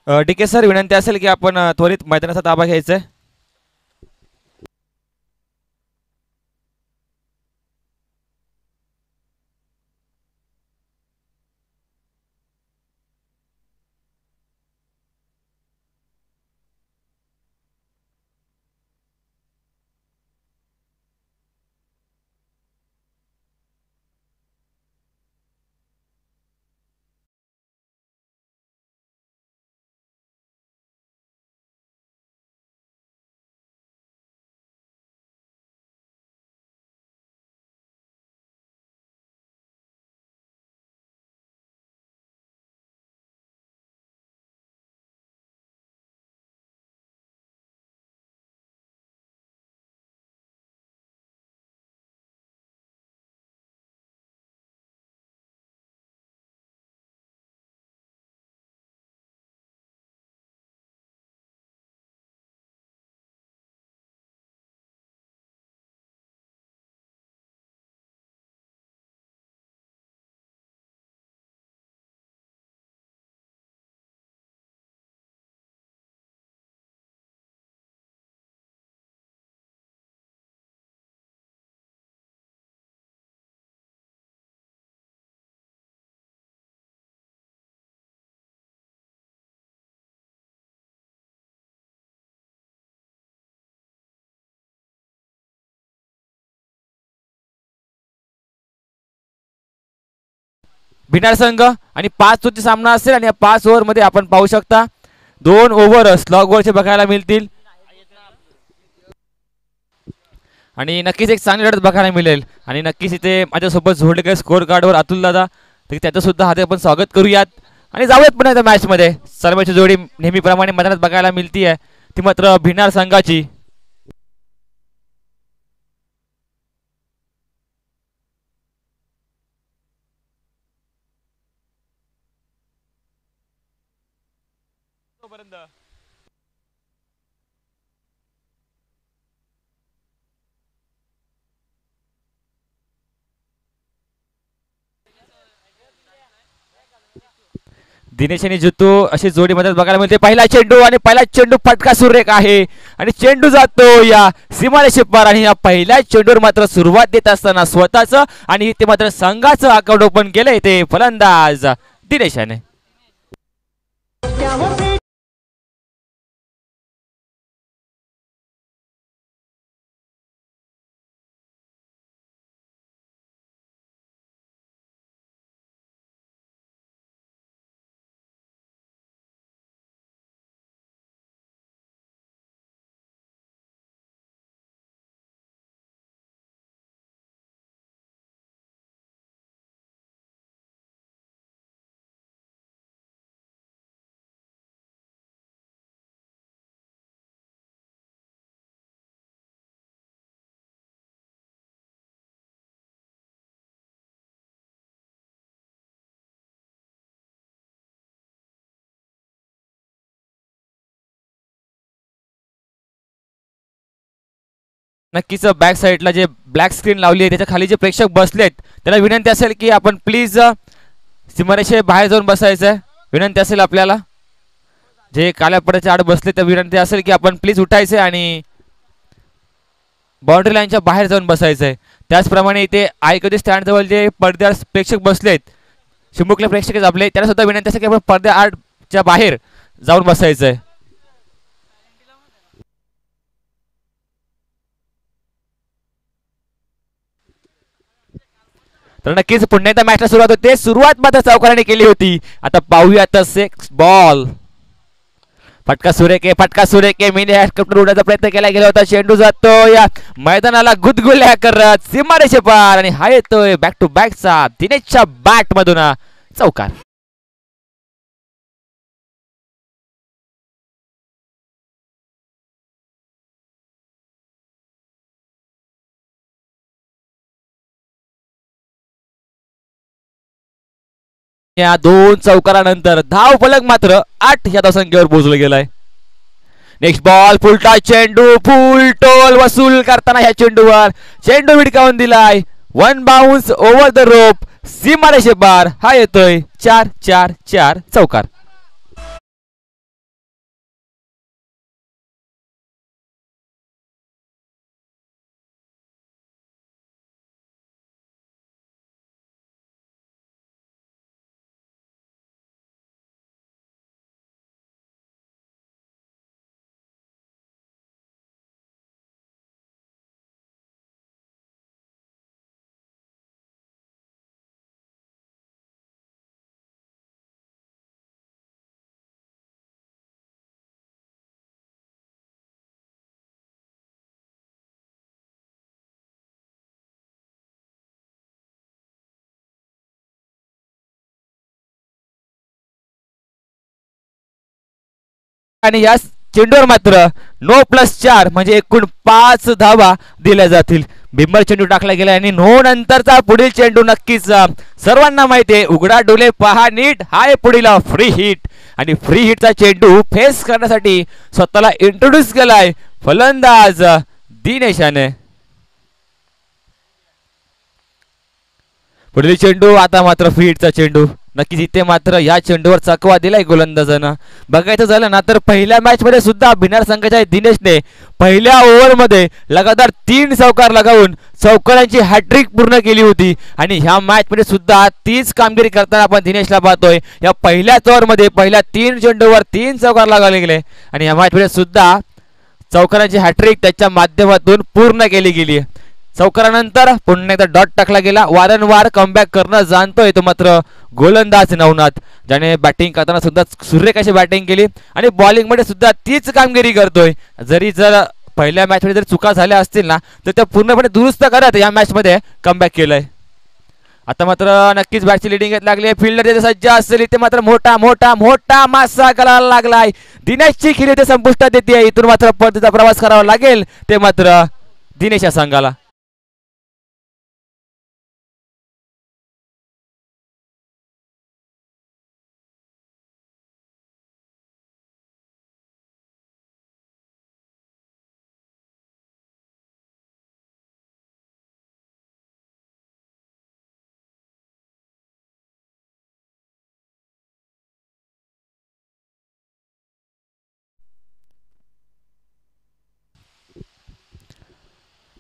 DK sir, विनंती असेल की आपण त्वरित मैदानाचा ताबा घ्यायचा आहे. भिनार संघ आणि 5 ओव्हरचा सामना असेल आणि या 5 ओव्हरमध्ये आपण पाहू शकता 2 ओव्हर स्लॉग वरचे बघायला मिळतील आणि नक्कीच एक चांगली लढत बघायला मिळेल. आणि नक्कीच इथे माझ्यासोबत जोडले काही स्कोर कार्डवर अतुल दादा, तर त्याचं सुद्धा हाते आपण स्वागत करूयात आणि जाऊयात पुन्हा त्या मॅचमध्ये. सर्वांची जोडी नेहमीप्रमाणे मैदानात बघायला मिळती आहे, ती मात्र भिनार संघाची. दिनेश आणि जितू अशी जोडी मध्ये बघायला मिळते. पहिला चेंडू आणि पहिला चेंडू फटका सुरेख आहे आणि चेंडू जातो या सीमारेषे पार. आणि या पहिल्या चेंडूवर मात्र सुरुवात देत असताना स्वतःच आणि ते मात्र संघाचं अकाउंट ओपन केलंय ते फलंदाज दिनेशाने. नक्कीच बॅक साईडला जे ब्लॅक स्क्रीन लावली आहे त्याच्या खाली जे प्रेक्षक बसलेत त्याला विनंती असेल की आपण प्लीज सीमारेषे बाहेर जाऊन बसायचं आहे. विनंती असेल आपल्याला, जे काळ्या पडद्याच्या आड बसले तर विनंती असेल की आपण प्लीज उठायचे आणि बाउंड्री लाईनच्या बाहेर जाऊन बसायचं आहे. त्याचप्रमाणे इथे आयकदी स्टँड जवळ जे पडद्यावर प्रेक्षक बसलेत, चिमुकले प्रेक्षक आपले, त्यांना सुद्धा विनंती असेल की आपण पडद्या आडच्या बाहेर जाऊन बसायचं आहे. तर नक्कीच पुन्हा एकदा मॅचला सुरुवात होते. सुरुवात मात्र चौकाराने केली होती. आता पाहूया आता 6 बॉल. फटका सुरेख, फटका सुरेख. मिनी हेलिकॉप्टर उडण्याचा प्रयत्न केला गेला होता. चेंडू जातो या मैदानाला गुदगुल्या करत सीमारेषे पार आणि हा येतोय बॅक टू बॅकचा दिनेशच्या बॅट मधून चौकार. या 2 चौकारानंतर धाव फलक मात्र 8 या धावसंख्येवर पोहोचला गेलाय. नेक्स्ट बॉल, फुलटा चेंडू, फुल टोल वसूल करताना ह्या चेंडूवर चेंडू विडकावून दिलाय. 1 बाउन्स ओव्हर द रोप सीमारेषे पार. हा येतोय 4-4-4 चौकार. आणि या चेंडूवर मात्र 9+4 म्हणजे एकूण 5 धावा दिल्या जातील. बिंबर चेंडू टाकला गेला आणि नो नंतरचा पुढील चेंडू नक्कीच सर्वांना माहिती आहे. उघडा डोले पहा नीट, हा आहे पुढील फ्री हिट आणि फ्री हिटचा चेंडू फेस करण्यासाठी स्वतःला इंट्रोड्यूस केलाय फलंदाज दिनेशाने. पुढील चेंडू आता मात्र फ्री हिटचा चेंडू. नक्कीच इथे मात्र या चेंडूवर चकवा दिलाय गोलंदाजानं. बघायचं झालं ना तर पहिल्या मॅच मध्ये सुद्धा भिनार संघाच्या दिनेशने पहिल्या ओव्हरमध्ये लगातार 3 चौकार लगावून चौकारांची हॅट्रिक पूर्ण केली होती आणि ह्या मॅच मध्ये सुद्धा तीच कामगिरी करताना आपण दिनेशला पाहतोय. या पहिल्याच ओव्हरमध्ये पहिल्या 3 चेंडूवर 3 चौकार लगावले गेले आणि या मॅच मध्ये सुद्धा चौकारांची हॅट्रिक त्याच्या माध्यमातून पूर्ण केली गेली. चौकारानंतर पुन्हा एकदा डॉट टाकला गेला. वारंवार कमबॅक करणं जाणतोय तो मात्र गोलंदाज नवनाथ, ज्याने बॅटिंग करताना सुद्धा सुरेख अशी बॅटिंग केली आणि बॉलिंग मध्ये सुद्धा तीच कामगिरी करतोय. जर पहिल्या मॅच मध्ये जर चुका झाल्या असतील ना तर त्या पूर्णपणे दुरुस्त करत या मॅच मध्ये कमबॅक केलंय. आता मात्र नक्कीच बॅटची लिडिंग येत लागली. फिल्डर जिथे सज्ज असेल इथे मात्र मोठा मोठा मोठा मासा करायला लागलाय. दिनेशची खिली ते संपुष्टात येते. इथून मात्र परतीचा प्रवास करावा लागेल ते मात्र दिनेश या संघाला.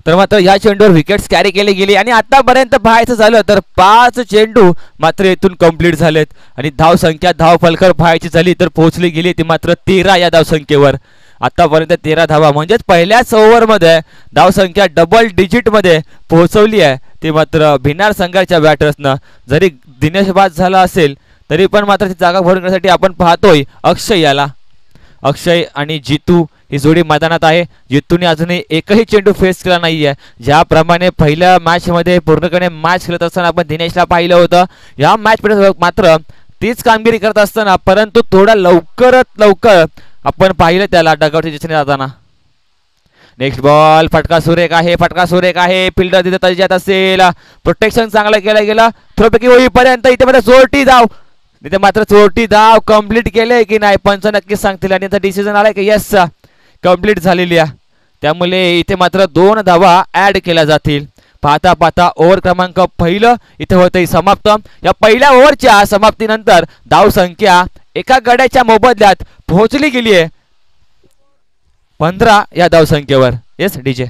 तर मात्र या चेंडूवर विकेट्स कॅरी केली गेली आणि आतापर्यंत पाहायचं झालं तर 5 चेंडू मात्र इथून कंप्लीट झालेत आणि धाव संख्या धाव फलकर पाहायची झाली तर पोहोचली गेली ती मात्र 13 या धावसंख्येवर. आतापर्यंत 13 धावा म्हणजेच पहिल्याच ओव्हरमध्ये धावसंख्या डबल डिजिटमध्ये पोहोचवली आहे ती मात्र भिनार संघाच्या बॅटर्सनं. जरी दिनेश बाद झाला असेल तरी पण मात्र ती जागा भरून घेण्यासाठी आपण पाहतोय अक्षय याला. अक्षय आणि जितू ही जोडी मैदानात आहे. जितूने अजूनही एकही चेंडू फेस केला नाहीये. ज्याप्रमाणे पहिल्या मॅच मध्ये पूर्णपणे मॅच खेळत असताना आपण दिनेशला पाहिलं होतं, या मॅच मध्ये मात्र तीच कामगिरी करत असताना परंतु थोडा लवकरात लवकर आपण पाहिलं त्याला डगआउटच्या दिशेने जाताना. नेक्स्ट बॉल फटका सुरेख आहे, फटका सुरेख आहे. फिल्डर तिथे तज्जात असेल, प्रोटेक्शन चांगलं केलं गेलं. थ्रोपैकी होईपर्यंत इथे मात्र चोरटी धाव, इथे मात्र चोरटी धाव कंप्लीट केले की नाही पंच नक्कीच सांगतील आणि डिसिजन आलाय की यस कंप्लीट झालेली आहे. त्यामुळे इथे मात्र 2 धावा ऍड केल्या जातील. पाहता पाहता ओव्हर क्रमांक पहिलं इथे होतंय समाप्त. या पहिल्या ओव्हरच्या समाप्तीनंतर धाव संख्या एका गड्याच्या मोबदल्यात पोहोचली गेली आहे 15 या धाव संख्येवर. Yes DJ.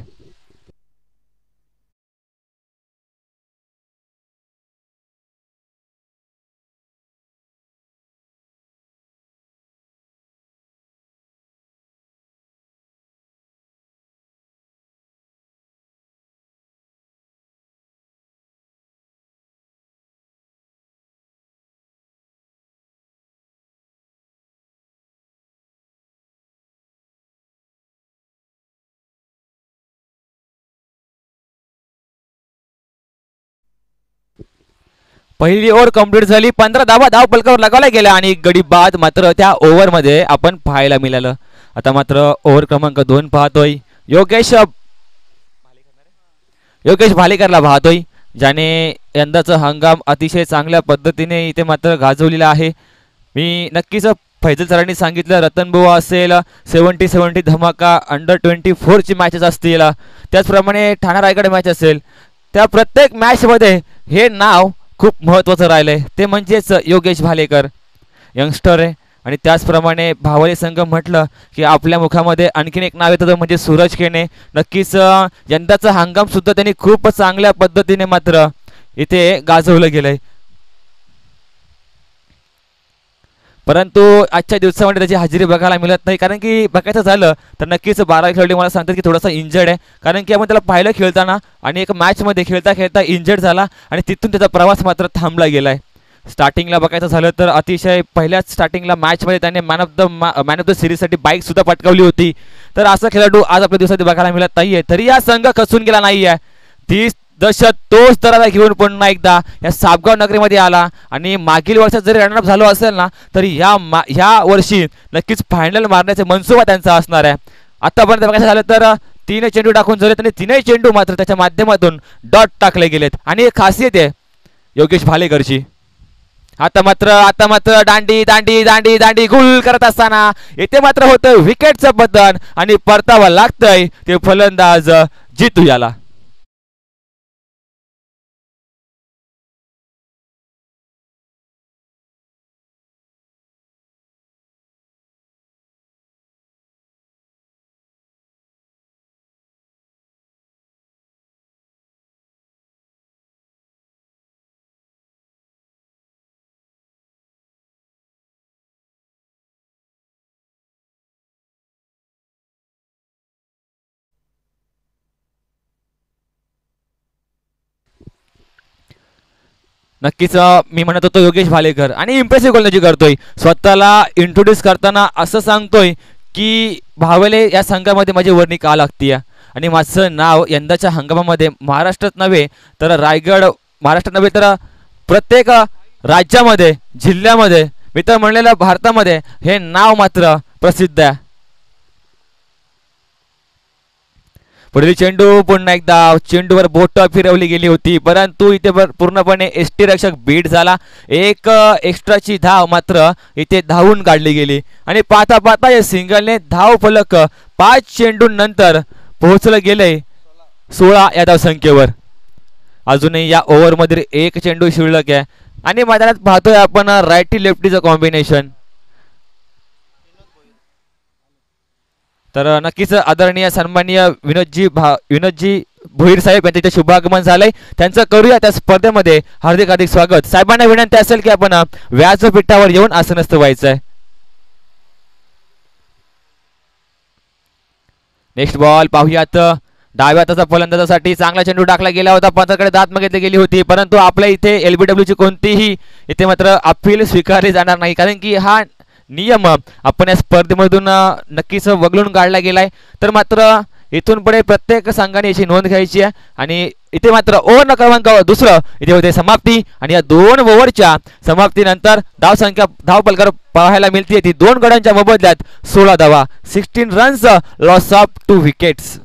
पहिली ओव्हर कंप्लीट झाली. 15 धावा धाव फलकावर लगावल्या गेल्या आणि गडी बाद मात्र त्या ओव्हर मध्ये आपण पाहायला मिळालं. आता मात्र ओव्हर क्रमांक 2 पाहतोय योगेश भालेकरला पाहतोय, ज्याने यंदाचा हंगाम अतिशय चांगल्या पद्धतीने इथे मात्र गाजवलेला आहे. मी नक्कीच फैजल सरांनी सांगितलं रतनबुवा असेल 70-70 धमाका अंडर-24 ची मॅचेस असतील, त्याचप्रमाणे ठाणा रायगड मॅच असेल, त्या प्रत्येक मॅच मध्ये हे नाव खूप महत्त्वाचं राहिलंय ते म्हणजेच योगेश भालेकर. यंगस्टर आहे आणि त्याचप्रमाणे भावले संघ म्हटलं की आपल्या मुखामध्ये आणखीन एक नाव येतं म्हणजे सूरज केने. नक्कीच यंदाचा हंगाम सुद्धा त्यांनी खूप चांगल्या पद्धतीने मात्र इथे गाजवलं गेलंय. परंतु आजच्या दिवसामध्ये त्याची हजेरी बघायला मिळत नाही, कारण की बघायचं झालं तर नक्कीच 12 खेळाडू मला सांगतात की थोडासा इंजर्ड आहे, कारण की आपण त्याला पाहिलं खेळताना आणि एक मॅचमध्ये खेळता खेळता इंजर्ड झाला आणि तिथून त्याचा प्रवास मात्र थांबला गेलाय. स्टार्टिंगला बघायचं झालं तर अतिशय पहिल्याच स्टार्टिंगला मॅचमध्ये त्याने मॅन ऑफ द सिरीजसाठी बाईक सुद्धा पटकावली होती. तर असा खेळाडू आज आपल्या दिवसात बघायला मिळत नाहीये. तरी हा संघ खचून गेला नाहीये. 30 दशत तोच दराला घेऊन पुन्हा एकदा या सापगाव नगरीमध्ये आला आणि मागील वर्षात जरी रनअप झालो असेल ना तरी ह्या वर्षी नक्कीच फायनल मारण्याचे मनसुबा त्यांचा असणार आहे. आतापर्यंत बघायचं झालं तर 3 चेंडू टाकून झाले आणि 3 चेंडू मात्र त्याच्या माध्यमातून डॉट टाकले गेलेत आणि एक खासियत आहे योगेश भालेकरची. आता मात्र दांडी दांडी दांडी दांडी गुल करत असताना येथे मात्र होतं विकेटचं पतन आणि परतावा लागतंय ते फलंदाज जितू याला. नक्कीच मी म्हणत होतो योगेश भालेकर आणि इम्प्रेसिव्ह गोलंदाजी करतोय. स्वतःला इंट्रोड्यूस करताना असं सांगतोय की भावेले या संघामध्ये माझी वर्णी का लागतीय आणि माझं नाव यंदाच्या हंगामामध्ये महाराष्ट्रात नव्हे तर महाराष्ट्रात नव्हे तर प्रत्येक राज्यामध्ये जिल्ह्यामध्ये मी तर म्हणलेलं भारतामध्ये हे नाव मात्र प्रसिद्ध आहे. पुढील चेंडू पुन्हा एकदा चेंडूवर बोट फिरवली गेली होती परंतु इथे पूर्णपणे एसटी रक्षक बीट झाला. एक एक्स्ट्राची धाव मात्र इथे धावून काढली गेली आणि पाहता पाहता या सिंगलने धाव फलक 5 चेंडूंनंतर पोहोचलं गेलंय 16 या धावसंख्येवर. अजूनही या ओव्हरमध्ये एक चेंडू शिल्लक आहे आणि मैदानात पाहतोय आपण रायटी लेफ्टीचं कॉम्बिनेशन. तर नक्कीच आदरणीय सन्माननीय विनोदजी भोईर साहेब यांचे शुभागमन झालंय. त्यांचं करूया त्या स्पर्धेमध्ये हार्दिक हार्दिक स्वागत. साहेबांना विनंती असेल की आपण व्यासपीठावर येऊन आसनस्थ व्हायचंय. नेक्स्ट बॉल पाहूयात. डाव्या हाताचा फलंदाजासाठी चांगला चेंडू टाकला गेला होता. पंचाकडे दात मागितली गेली होती परंतु आपल्या इथे LBW ची कोणतीही इथे मात्र अपील स्वीकारली जाणार नाही कारण की हा नियम आपण या स्पर्धेमधून नक्कीच वगळून काढला गेलाय. तर मात्र इथून पुढे प्रत्येक संघाने याची नोंद घ्यायची आहे आणि इथे मात्र ओव्हर क्रमांक दुसरं इथे होते समाप्ती आणि या 2 ओव्हरच्या समाप्तीनंतर धाव फलक पाहायला मिळते ती 2 गड्यांच्या मोबदल्यात 16 धावा 16 रन्स लॉस ऑफ 2 विकेट्स.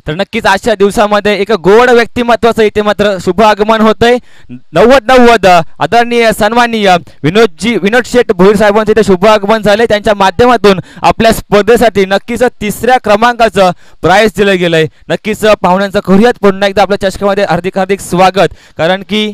तर नक्कीच आजच्या दिवसामध्ये एक गोड व्यक्तिमत्वाचं इथे मात्र शुभ आगमन होतंय. 90 आदरणीय सन्माननीय विनोद शेठ भोईर साहेबांचे इथे शुभ आगमन झाले. त्यांच्या माध्यमातून आपल्या स्पर्धेसाठी नक्कीच 3ऱ्या क्रमांकाचं प्राइज दिलं गेलंय. नक्कीच पाहुण्यांचं करूयात पुन्हा एकदा आपल्या चषकामध्ये हार्दिक हार्दिक स्वागत कारण की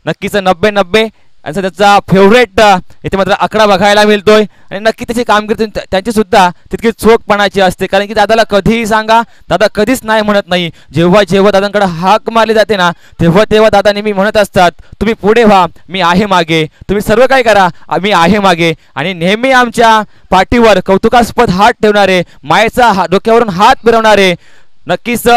नक्कीच 90 आणि त्याचा फेवरेट इथे मात्र आकडा बघायला मिळतोय आणि नक्की त्याची कामगिरी त्यांची सुद्धा तितकी चोखपणाची असते कारण की दादाला कधीही सांगा दादा कधीच नाही म्हणत नाही. जेव्हा जेव्हा दादांकडे हाक मारली जाते ना तेव्हा तेव्हा दादा नेहमी म्हणत असतात तुम्ही पुढे व्हा मी आहे मागे, तुम्ही सर्व काय करा मी आहे मागे. आणि नेहमी आमच्या पाठीवर कौतुकास्पद हात ठेवणारे, मायेचा डोक्यावरून हात फिरवणारे, नक्कीच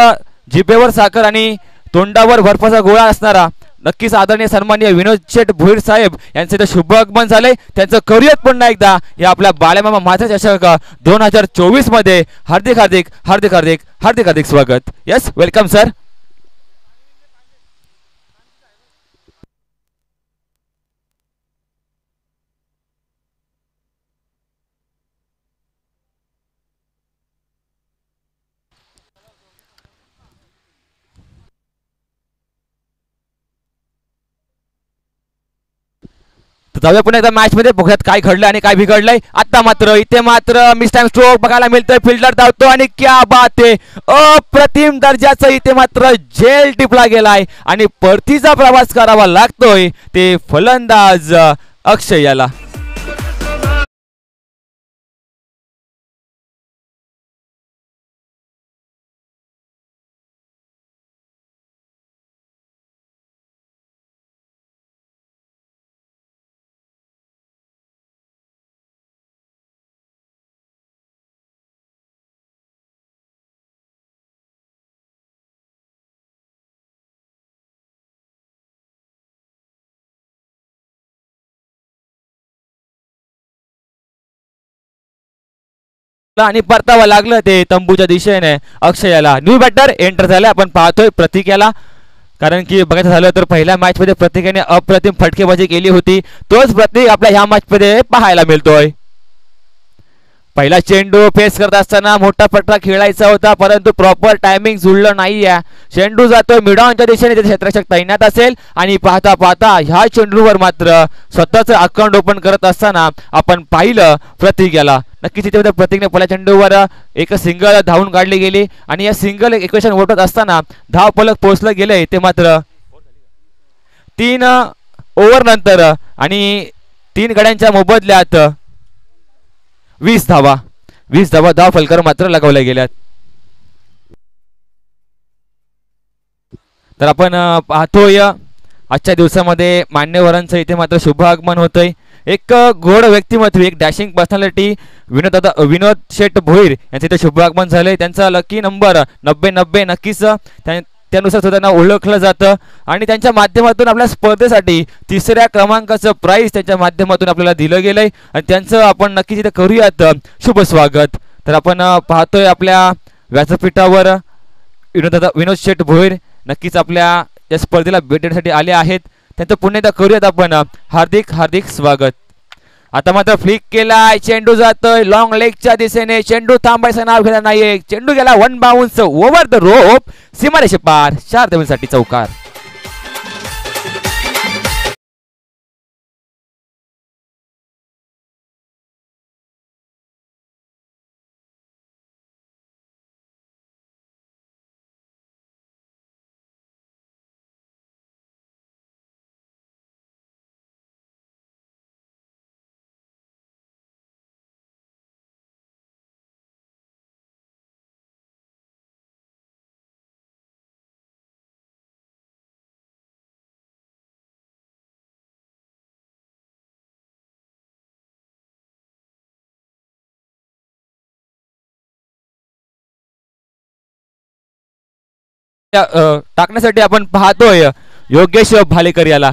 जिभेवर साखर आणि तोंडावर बर्फाचा गोळा असणारा नक्कीच आदरणीय सन्माननीय विनोद शेठ भोईर साहेब यांचे तर शुभ आगमन झाले. त्यांचं करूयात पुन्हा एकदा या आपल्या बाळमामा माझा चषक 2024 मध्ये हार्दिक हार्दिक हार्दिक हार्दिक हार्दिक हार्दिक स्वागत. Yes welcome sir. तर जाऊया पुन्हा एकदा मॅच मध्ये बघूयात काय घडलं आणि काय बिघडलंय. आता मात्र इथे मात्र मिस टाइम स्ट्रोक बघायला मिळतोय. फिल्डर धावतो आणि क्या बात आहे, अप्रतिम दर्जाचा इथे मात्र झेल टिपला गेलाय आणि परतीचा प्रवास करावा लागतोय ते फलंदाज अक्षय याला. आणि परतावा लागलं ते तंबूच्या दिशेने अक्षयाला. न्यू बॅटर एंटर झाले. आपण पाहतोय प्रतीक याला, कारण की बघायचं झालं तर पहिल्या मॅच मध्ये प्रत्येकाने अप्रतिम फटकेबाजी केली होती. तोच प्रतीक आपल्या ह्या मॅच मध्ये पाहायला मिळतोय. पहिला चेंडू फेस करत असताना मोठा फटका खेळायचा होता, परंतु प्रॉपर टायमिंग जुळलं नाहीये. चेंडू जातोय मिडॉनच्या दिशेने, तिथे क्षेत्ररक्षक तैनात असेल आणि पाहता पाहता ह्या चेंडूवर मात्र स्वतःच अकाउंट ओपन करत असताना आपण पाहिलं प्रतीक याला. नक्कीच इथे प्रतीकने पहिल्या चेंडूवर एक सिंगल धावून काढली गेली आणि या सिंगल इक्वेशन ओढत असताना धाव फलक पोहोचलं गेलंय ते मात्र 3 ओव्हर नंतर आणि 3 गड्यांच्या मोबदल्यात 20 धावा. 20 धावा धाव फलकर मात्र लगावल्या गेल्यात. तर आपण पाहतोय आजच्या दिवसामध्ये मान्यवरांचं इथे मात्र शुभ आगमन होतंय. एक गोड व्यक्तिमत्व, एक डॅशिंग पर्सनॅलिटी विनोद शेठ भोईर यांचं इथे शुभ आगमन झालंय. त्यांचा लकी नंबर 9090 नक्कीच त्यानुसार त्यांना ओळखलं जातं आणि त्यांच्या माध्यमातून आपल्या स्पर्धेसाठी 3ऱ्या क्रमांकाचं प्राइज त्यांच्या माध्यमातून आपल्याला दिलं गेलंय आणि त्यांचं आपण नक्कीच इथे करूयात शुभ स्वागत. तर आपण पाहतोय आपल्या व्यासपीठावर विनोद शेठ भोईर नक्कीच आपल्या या स्पर्धेला भेट देण्यासाठी आले आहेत. त्यांचं पुन्हा एकदा करूयात आपण हार्दिक हार्दिक स्वागत. आता मात्र फ्लिक केलाय, चेंडू जातोय लॉंग लेगच्या दिशेने. चेंडू थांबायचं नाव घेतला नाहीये. चेंडू गेला one bounce over the rope, सीमारेषे पार, 4 धावांसाठी चौकार. टाकण्यासाठी आपण पाहतोय योगेश भालेकर याला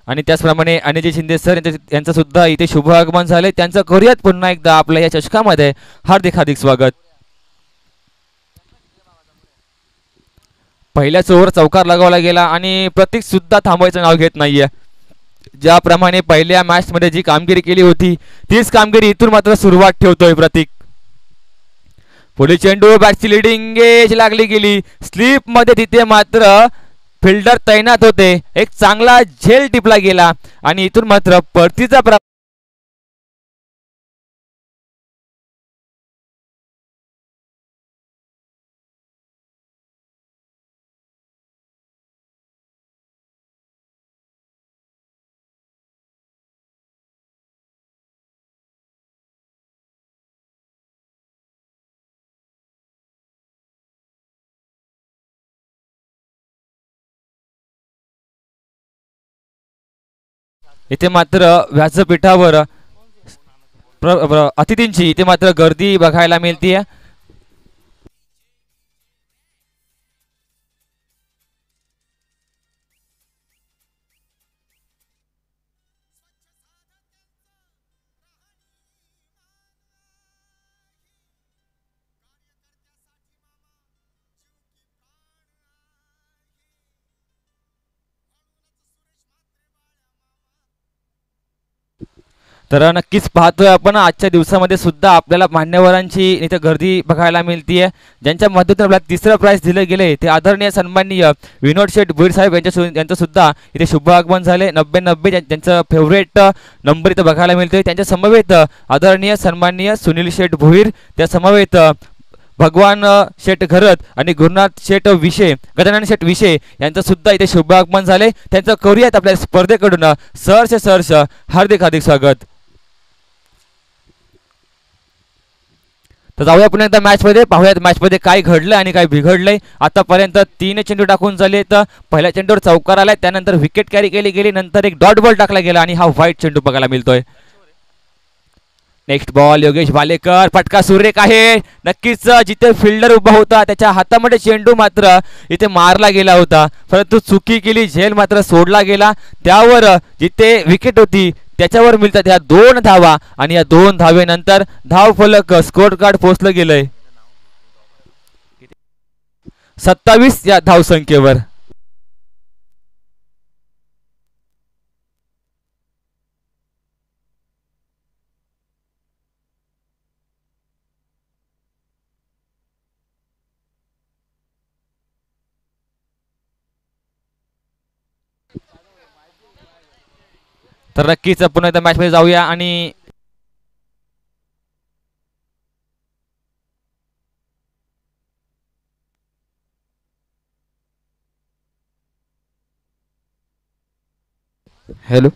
आणि त्याचप्रमाणे अनिल शिंदे सर यांचं सुद्धा इथे शुभ आगमन झाले. त्यांचं करूयात पुन्हा एकदा आपल्या या चषकामध्ये हार्दिक हार्दिक स्वागत. पहिल्याच ओव्हर चौकार लगावला गेला आणि प्रतीक सुद्धा थांबवायचं नाव घेत नाहीये. ज्याप्रमाणे पहिल्या मॅच मध्ये जी कामगिरी केली होती तीच कामगिरी इथून मात्र सुरुवात ठेवतोय प्रतीक. पुढे चेंडू बॅटची लिडिंग एज लागली गेली स्लिप मध्ये, तिथे मात्र फिल्डर तैनात होते. एक चांगला झेल टिपला गेला आणि इथून मात्र परतीचा इथे मात्र व्यासपीठावर अतिथींची इथे मात्र गर्दी बघायला मिळतीये. तर नक्कीच पाहतोय आपण आजच्या दिवसामध्ये सुद्धा आपल्याला मान्यवरांची इथे गर्दी बघायला मिळतीये, ज्यांच्या मदतीने आपल्याला तिसरं प्राइज दिले गेले ते आदरणीय सन्माननीय विनोद शेठ भोईर साहेब यांचं सुद्धा इथे शुभ आगमन झाले. 90-90 ज्यांचं फेवरेट नंबर इथं बघायला मिळतोय. त्यांच्या समवेत आदरणीय सन्माननीय सुनील शेठ भोईर, त्या समवेत भगवान शेठ घरत आणि गुरुनाथ शेठ विषे, गजानन शेठ विषे यांचं सुद्धा इथे शुभ आगमन झाले. त्यांचं करूयात आपल्या स्पर्धेकडून सहर्ष हार्दिक स्वागत. तर जाऊया पुन्हा एकदा मॅचमध्ये, पाहूयात मॅचमध्ये काय घडलं आणि काय बिघडलंय. आतापर्यंत 3 चेंडू टाकून झाले. तर पहिल्या चेंडूवर चौकार आलाय, त्यानंतर विकेट कॅरी केली गेली, नंतर एक डॉट बॉल टाकला गेला आणि हा व्हाईट चेंडू बघायला मिळतोय. नेक्स्ट बॉल योगेश भालेकर, फटका सुरेख आहे. नक्कीच जिथे फिल्डर उभा होता त्याच्या हातामध्ये चेंडू मात्र इथे मारला गेला होता, परंतु चुकी केली, झेल मात्र सोडला गेला. त्यावर जिथे विकेट होती त्याच्यावर मिळतात ह्या 2 धावा आणि या 2 धावेनंतर धाव फलक स्कोर कार्ड पोहोचलं गेलंय 27 या धावसंख्येवर. तर नक्कीच पुन्हा एकदा मॅच मध्ये जाऊया आणि हॅलो,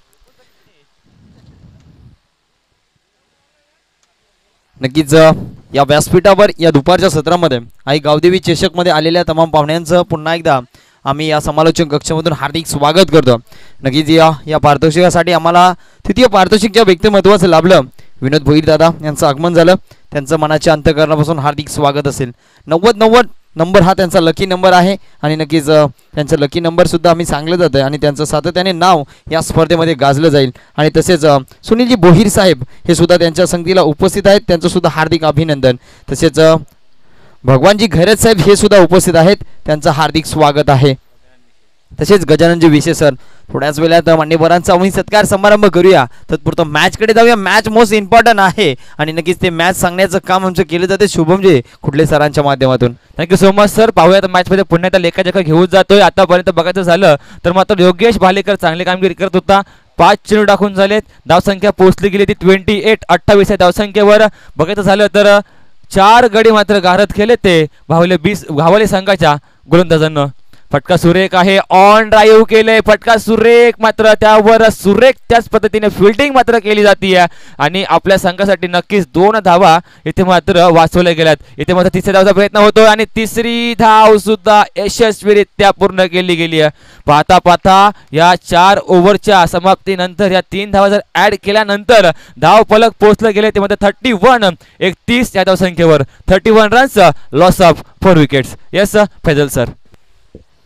नक्कीच या व्यासपीठावर या दुपारच्या सत्रामध्ये आई गावदेवी चषकमध्ये आलेल्या तमाम पाहुण्यांचं पुन्हा एकदा आम्ही या समालोचन कक्षामधून हार्दिक स्वागत करतो. नक्कीच या पारितोषिकासाठी आम्हाला तृतीय पारितोषिक ज्या व्यक्तिमत्वाचं लाभलं, विनोद भोईर दादा यांचं आगमन झालं, त्यांचं मनाच्या अंतःकरणापासून हार्दिक स्वागत असेल. 90-90 नंबर हा त्यांचा लकी नंबर आहे आणि नक्कीच त्यांचं लकी नंबरसुद्धा आम्ही सांगलं जातं आणि त्यांचं सातत्याने नाव या स्पर्धेमध्ये गाजलं जाईल. आणि तसेच सुनीलजी भोईर साहेब हे सुद्धा त्यांच्या संगतीला उपस्थित आहेत, त्यांचं सुद्धा हार्दिक अभिनंदन. तसेच भगवानजी घरत साहेब हे सुद्धा उपस्थित आहेत, त्यांचं हार्दिक स्वागत आहे. तसेच गजाननजी विशे सर, थोड्याच वेळात मान्यवरांचा आम्ही सत्कार समारंभ करूया. तत्पुरतं मॅचकडे जाऊया. मॅच मोस्ट इम्पॉर्टंट आहे आणि नक्कीच ते मॅच सांगण्याचं काम आमचं केलं जाते शुभमजी खुटले सरांच्या माध्यमातून. Thank you so much sir. पाहूया तर मॅचमध्ये पुन्हा एकदा लेखाजोखा घेऊन जातोय. आतापर्यंत बघायचं झालं तर मात्र योगेश भालेकर चांगली कामगिरी करत होता. 5 चेंडू टाकून झालेत, धावसंख्या पोहोचली गेली ती 28 या धावसंख्येवर. बघायचं झालं तर 4 गडी मात्र गारद केले ते भावले संघाच्या गोलंदाजांना. फटका सुरेख आहे, ऑन ड्राईव्ह केले, फटका सुरेख, मात्र त्यावर सुरेख त्याच पद्धतीने फिल्डिंग मात्र केली जाते आणि आपल्या संघासाठी नक्कीच 2 धावा इथे मात्र वाचवल्या गेल्यात. इथे मात्र तिसऱ्या धावचा प्रयत्न होतो आणि तिसरी धाव सुद्धा यशस्वीरित्या पूर्ण केली गेली आहे. पाहता पाहता या 4 ओव्हरच्या समाप्तीनंतर या 3 धावा जर ऍड केल्यानंतर धाव फलक पोहोचले गेले ते मात्र 31 या धावसंख्येवर. 31 runs, loss of 4 wickets. Yes Faizal sir.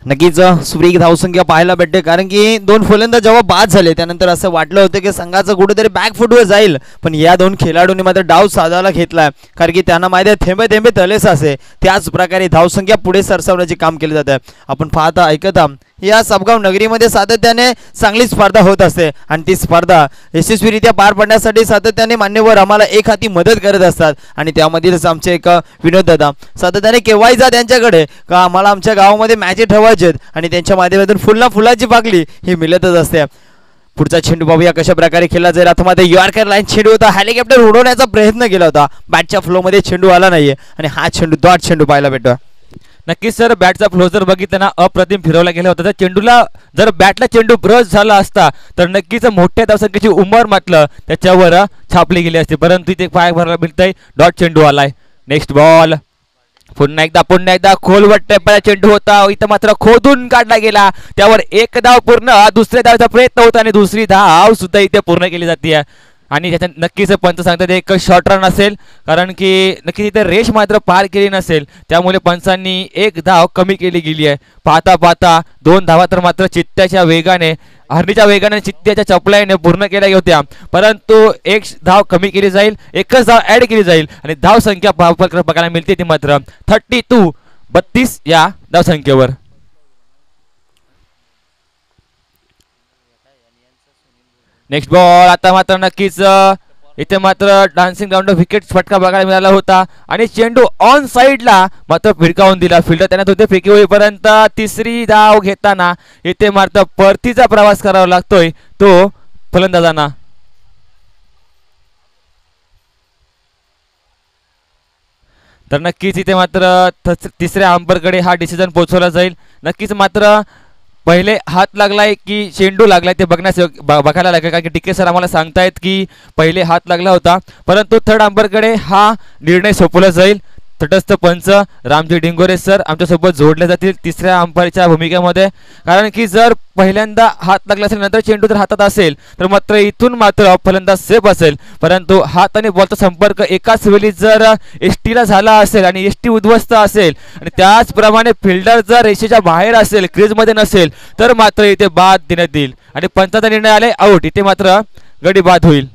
नक्कीच सुरेख धावसंख्या पाहायला भेटते, कारण की 2 फलंदाज जेव्हा बाद झाले त्यानंतर असं वाटलं होतं की संघाचं कुठेतरी बॅकफुटवर जाईल, पण या 2 खेळाडूंनी मात्र डाव साधायला घेतलाय, कारण की त्यांना माहिती आहे थेंबे थेंबे तलेस असे. त्याच प्रकारे धावसंख्या पुढे सरसावण्याचे काम केले जात आहे. आपण पाहता ऐकता या सबगाव नगरीमध्ये सातत्याने चांगली स्पर्धा होत असते आणि ती स्पर्धा यशस्वीरित्या पार पाडण्यासाठी सातत्याने मान्यवर आम्हाला एक हाती मदत करत असतात. आणि त्यामधीलच आमचे एक विनोद दादा सातत्याने केव्हाही जा त्यांच्याकडे का आम्हाला आमच्या गावामध्ये मॅचेस ठेवायचे आणि त्यांच्या माध्यमातून फुलाची पाकली ही मिळतच असते. पुढचा चेंडू पाहूया कशा प्रकारे खेळला जाईल. आतमध्ये यॉर्कर लाईन चेंडू होता, हेलिकॉप्टर उडवण्याचा प्रयत्न केला होता, बॅटच्या फ्लोमध्ये चेंडू आला नाहीये आणि हा चेंडू डॉट चेंडू पाहायला भेटतो. नक्कीच सर, बॅटचा फ्लो जर बघितला ना अप्रतिम फिरवला गेला होता. तर चेंडूला जर बॅटला चेंडू ब्रश झाला असता तर नक्कीच मोठ्या धावसंख्येची उमर मात्र त्याच्यावर छापली गेली असती, परंतु इथे पाय भरायला मिळतंय, डॉट चेंडू आलाय. नेक्स्ट बॉल पुन्हा एकदा खोलवट टेपला चेंडू होता, इथं मात्र खोदून काढला गेला, त्यावर 1 धाव पूर्ण. दुसऱ्या धावचा प्रयत्न होता आणि दुसरी धाव सुद्धा इथे पूर्ण केली जाते आणि त्याच्यात नक्कीच पंच सांगतात एक शॉर्ट रन असेल, कारण की नक्कीच इथे रेष मात्र पार केली नसेल, त्यामुळे पंचांनी 1 धाव कमी केली गेली आहे. पाहता पाहता 2 धावा तर मात्र चित्त्याच्या वेगाने हरणीच्या वेगाने चित्त्याच्या चपलाईने पूर्ण केल्या होत्या, परंतु 1 धाव कमी केली जाईल, 1च धाव ऍड केली जाईल आणि धाव संख्या बघायला मिळते ती मात्र 32 या धावसंख्येवर. नेक्स्ट बॉल आता मात्र नक्कीच इथे मात्र डान्सिंग ग्राउंड विकेट फटका बघायला मिळाला होता आणि चेंडू ऑन साइडला मात्र भिडकावून दिला. फिल्डर त्यांना होते फेकी होईपर्यंत तिसरी धाव घेताना इथे मात्र परतीचा प्रवास करावा लागतोय तो फलंदाजांना. तर नक्कीच इथे मात्र तिसऱ्या अंपरकडे हा डिसिजन पोहोचवला जाईल. नक्कीच मात्र पहिले हात लागलाय की चेंडू लागलाय ते बघायला लागेल, कारण की टिके सर आम्हाला सांगतायत की पहिले हात लागला होता, परंतु थर्ड अंपरकडे हा निर्णय सोपवला जाईल. तटस्थ पंच रामजी डिंगोरे सर आमच्यासोबत जोडले जातील तिसऱ्या अंपायरच्या भूमिकेमध्ये, कारण की जर पहिल्यांदा हात लागला असेल नंतर चेंडू जर हातात असेल तर मात्र इथून मात्र फलंदाज सेफ असेल, परंतु हात आणि बॉलचा संपर्क एकाच वेळी जर एसटीला झाला असेल आणि एसटी उद्ध्वस्त असेल आणि त्याचप्रमाणे फिल्डर जर रेषेच्या बाहेर असेल क्रीजमध्ये नसेल तर मात्र इथे बाद देण्यात येईल आणि पंचाचा निर्णय आले आउट. इथे मात्र गडी बाद होईल.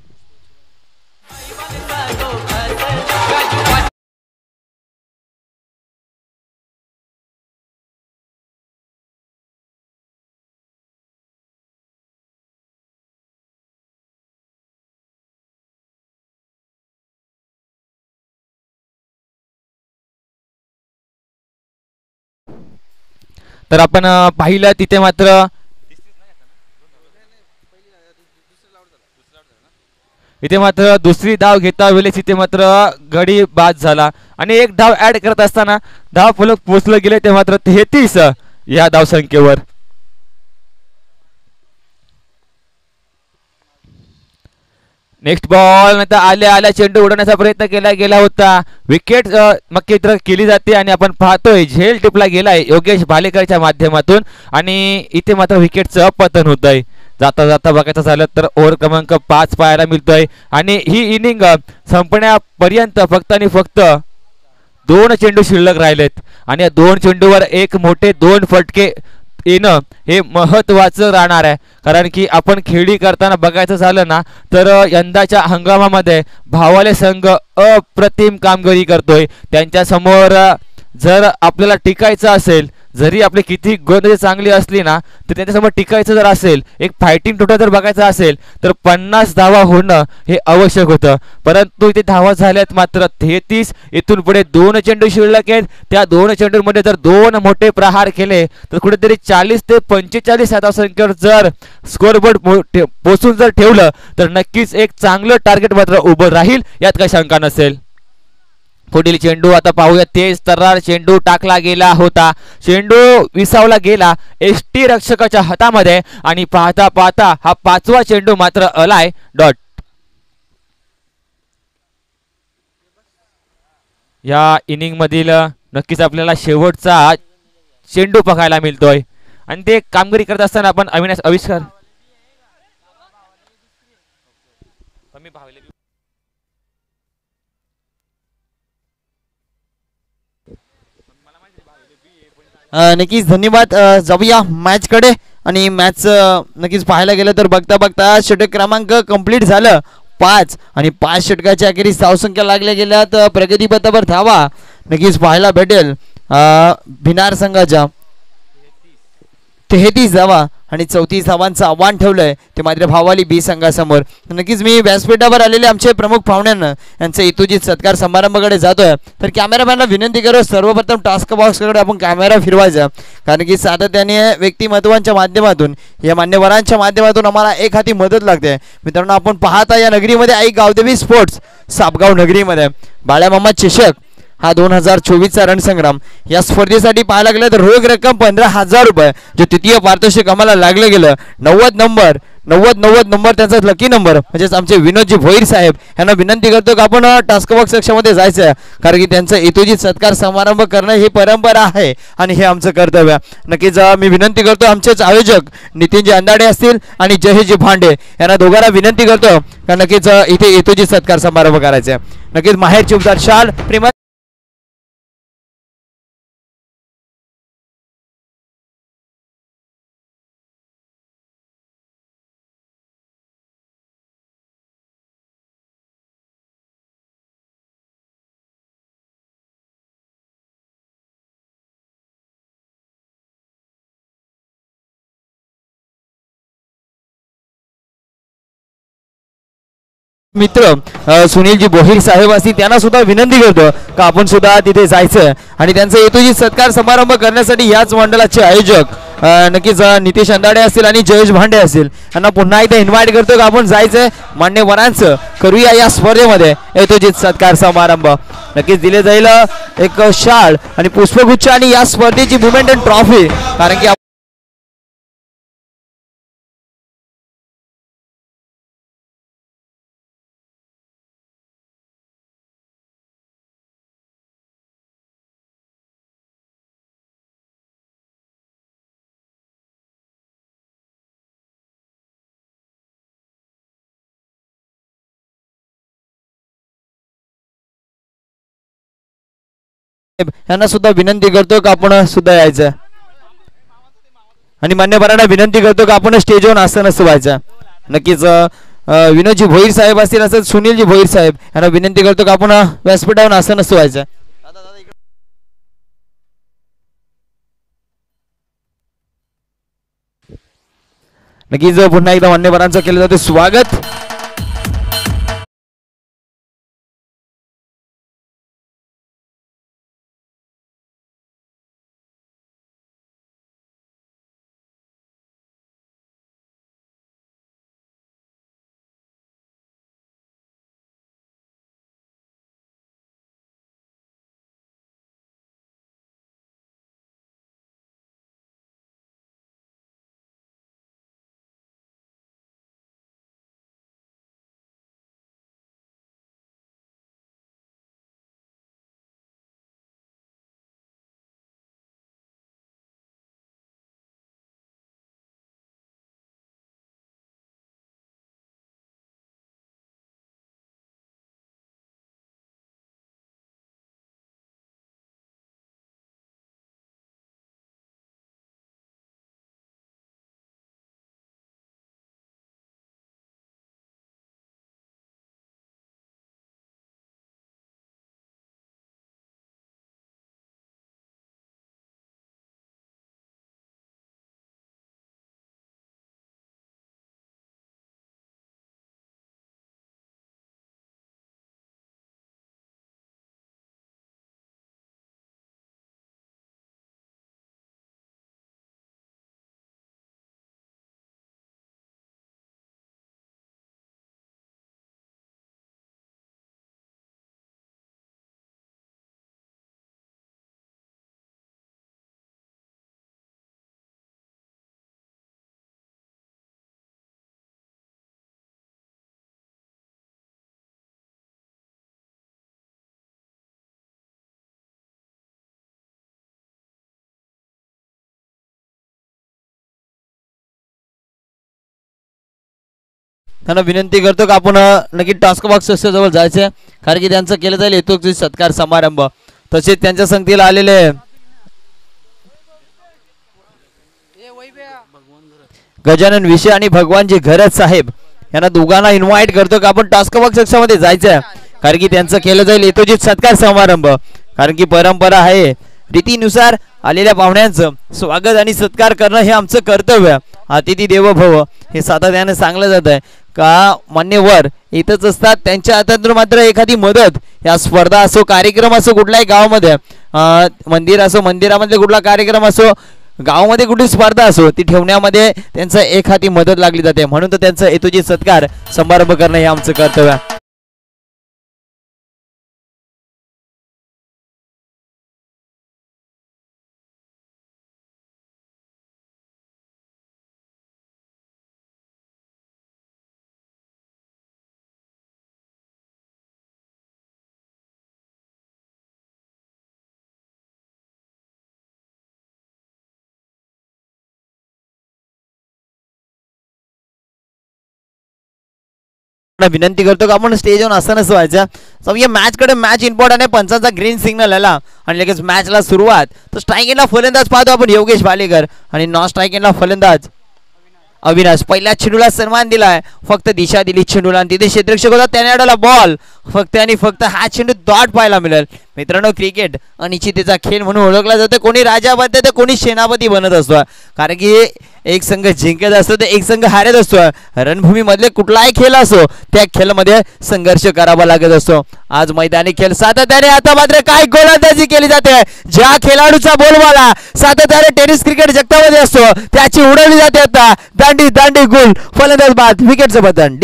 तर आपण पाहिलं तिथे मात्र इथे मात्र दुसरी धाव घेता वेळेस इथे मात्र गडी बाद झाला आणि एक धाव ऍड करत असताना धाव फलक पोचलं गेले ते मात्र 33 या धावसंख्येवर. नेक्स्ट बॉल नंतर आल्या आल्या चेंडू उडवण्याचा प्रयत्न केला गेला होता. विकेट मग केली जाते आणि आपण पाहतोय झेल टिपला गेलाय योगेश भालेकरच्या माध्यमातून आणि इथे मात्र विकेटचं पतन होत आहे. जाता जाता बघायचं झालं तर ओव्हर क्रमांक 5 पाहायला मिळतोय आणि ही इनिंग संपण्यापर्यंत फक्त आणि फक्त 2 चेंडू शिल्लक राहिलेत आणि या 2 चेंडूवर एक मोठे 2 फटके येणं हे महत्त्वाचं राहणार आहे, कारण की आपण खेळी करताना बघायचं झालं ना तर यंदाच्या हंगामामध्ये भावाले संघ अप्रतिम कामगिरी करतोय. त्यांच्या समोर जर आपल्याला टिकायचं असेल, जरी आपली किती गोलंदाजी चांगली असली ना तर त्यांच्यासमोर टिकायचं जर असेल, एक फायटिंग टोटल जर बघायचं असेल तर 50 धावा होणं हे आवश्यक होतं, परंतु इथे धावा झाल्यात मात्र 33. इथून पुढे 2 चेंडू शिल्लक आहेत. त्या 2 चेंडूंमध्ये जर 2 मोठे प्रहार केले तर कुठेतरी 40 ते 45 या धावसंख्येवर जर स्कोरबोर्ड पोचून जर ठेवलं तर नक्कीच एक चांगलं टार्गेट मात्र उभं राहील, यात काही शंका नसेल. पुढील चेंडू आता पाहूया. तेज तर्रार चेंडू टाकला गेला होता, चेंडू विसावला गेला एसटी रक्षकाच्या हातामध्ये आणि पाहता पाहता हा 5वा चेंडू मात्र अलाय डॉट. या इनिंग मधील नक्कीच आपल्याला शेवटचा चेंडू बघायला मिळतोय आणि ते कामगिरी करत असताना आपण अविनाश आविष्कार नक्कीच धन्यवाद. जाऊया मॅच कडे आणि मॅच नक्कीच पाहायला गेलं तर बघता बघता षटक क्रमांक कंप्लीट झालं 5 आणि 5 षटकाच्या अखेरीस धावसंख्या लागल्या गेल्यात प्रगतीपथावर धावा नक्कीच पाहायला भेटेल भिनार संघाच्या 33 धावा आणि 34 धावांचं आव्हान ठेवलंय ते मात्र भावाली बी संघासमोर. नक्कीच मी व्यासपीठावर आलेले आमचे प्रमुख पाहुण्यांना यांचा इतोजित सत्कार समारंभाकडे जातोय, तर कॅमेरामॅनला विनंती करू सर्वप्रथम टास्क बॉक्सकडे आपण कॅमेरा फिरवायचा, कारण की सातत्याने व्यक्तिमत्वांच्या माध्यमातून या मान्यवरांच्या माध्यमातून आम्हाला एक हाती मदत लागते. मित्रांनो आपण पाहता या नगरीमध्ये आई गावदेवी स्पोर्ट्स सापगाव नगरीमध्ये बाळ्यामामा चषक हा 2024चा रणसंग्राम या स्पर्धेसाठी पाहायला गेलं तर रोख रक्कम 15,000 रुपये जे तृतीय पारितोषिक आम्हाला लागलं गेलं. 90 नंबर त्यांचा लकी नंबर म्हणजेच आमचे विनोदजी भोईर साहेब यांना विनंती करतो की आपण टास्क बॉक्स कक्षामध्ये जायचं आहे, कारण की त्यांचं इतोजित सत्कार समारंभ करणं ही परंपरा आहे आणि हे आमचं कर्तव्य. नक्कीच मी विनंती करतो आमचेच आयोजक नितीनजी अंदाडे असतील आणि जयजी भांडे यांना दोघांना विनंती करतो का नक्कीच इथे इतोजित सत्कार समारंभ करायचा आहे. नक्कीच माहेर उबदार शाल प्रेम मित्र सुनीलजी भोईर साहेब असतील त्यांना सुद्धा विनंती करतो का आपण सुद्धा तिथे जायचं आणि त्यांचा हेतूची सत्कार समारंभ करण्यासाठी याच मंडळाचे आयोजक नक्कीच नितेश अंदाडे असतील आणि जयेश भांडे असतील यांना पुन्हा एकदा इन्व्हाइट करतो का आपण जायचं मान्यवरांचं करूया या स्पर्धेमध्ये हेतूचित सत्कार समारंभ नक्कीच दिले जाईल एक शाल आणि पुष्पगुच्छ आणि या स्पर्धेची मुवमेंट अँड ट्रॉफी कारण की यांना सुद्धा विनंती करतो का आपण सुद्धा यायचं आणि मान्यवरांना विनंती करतो का आपण स्टेजवर असं व्हायचं नक्कीच विनोदजी भोईर साहेब असतील असं सुनीलजी भोईर साहेब यांना विनंती करतो का आपण व्यासपीठावर असं व्हायचं नक्कीच पुन्हा एकदा मान्यवरांचं केलं जातं स्वागत त्यांना विनंती करतो की आपण नक्की टास्क बॉक्स जवळ जायचं कारण की त्यांचं केलं जाईल हेतूची सत्कार समारंभ तसेच त्यांच्या संगतीला आलेले गजानन विषय आणि भगवानजी घरत साहेब यांना दोघांना इन्व्हाइट करतो की आपण टास्क बॉक्स मध्ये जायचं कारण की त्यांचं केलं जाईल हेतूची सत्कार समारंभ कारण की परंपरा आहे रीतीनुसार आलेल्या पाहुण्यांचं स्वागत आणि सत्कार करणं हे आमचं कर्तव्य अतिथी देवो भव हे सातत्याने सांगलं जात आहे का मान्यवर इथंच असतात त्यांच्या हातातून मात्र एखादी मदत या स्पर्धा असो कार्यक्रम असो कुठल्याही गावामध्ये मंदिर असो मंदिरामधले कुठला कार्यक्रम असो गावामध्ये कुठली स्पर्धा असो ती ठेवण्यामध्ये त्यांचं एक हाती मदत लागली जाते म्हणून तर त्यांचं हेतूची सत्कार समारंभ करणं हे आमचं कर्तव्य आहे विनंती करतो की आपण स्टेजवर असतानाच व्हायचं सब ये मॅच कडे मॅच इम्पॉर्टंट आहे पंचांचा ग्रीन सिग्नल आला आणि लगेच मॅचला सुरुवात तर स्ट्राईकिंगला फलंदाज पाहतो आपण योगेश भालेकर आणि नॉन स्ट्राईकिंगला फलंदाज अविनाश पहिल्या चेंडूला सन्मान दिलाय फक्त दिशा दिली चेंडूला आणि तिथे क्षेत्ररक्षक होता त्याने अडवला बॉल फक्त आणि फक्त हा चेंडू डॉट पाहायला मिळेल मित्रांनो क्रिकेट अनिश्चिततेचा खेळ म्हणून ओळखला जातो कोणी राजा बनते तर कोणी सेनापती बनत असतो कारण की एक संघ जिंकत असतो तर एक संघ हारत असतो. रणभूमी मधले कुठलाही खेळ असो त्या खेळामध्ये संघर्ष करावा लागत असतो. आज मैदानी खेळ सातत्याने आता मात्र काय गोलंदाजी केली जाते. ज्या खेळाडूचा बोलबाला सातत्याने टेनिस क्रिकेट जगतामध्ये असतो त्याची उडवली जाते. आता दांडी दांडी गुल फलंदाज बाद विकेटचं बटन.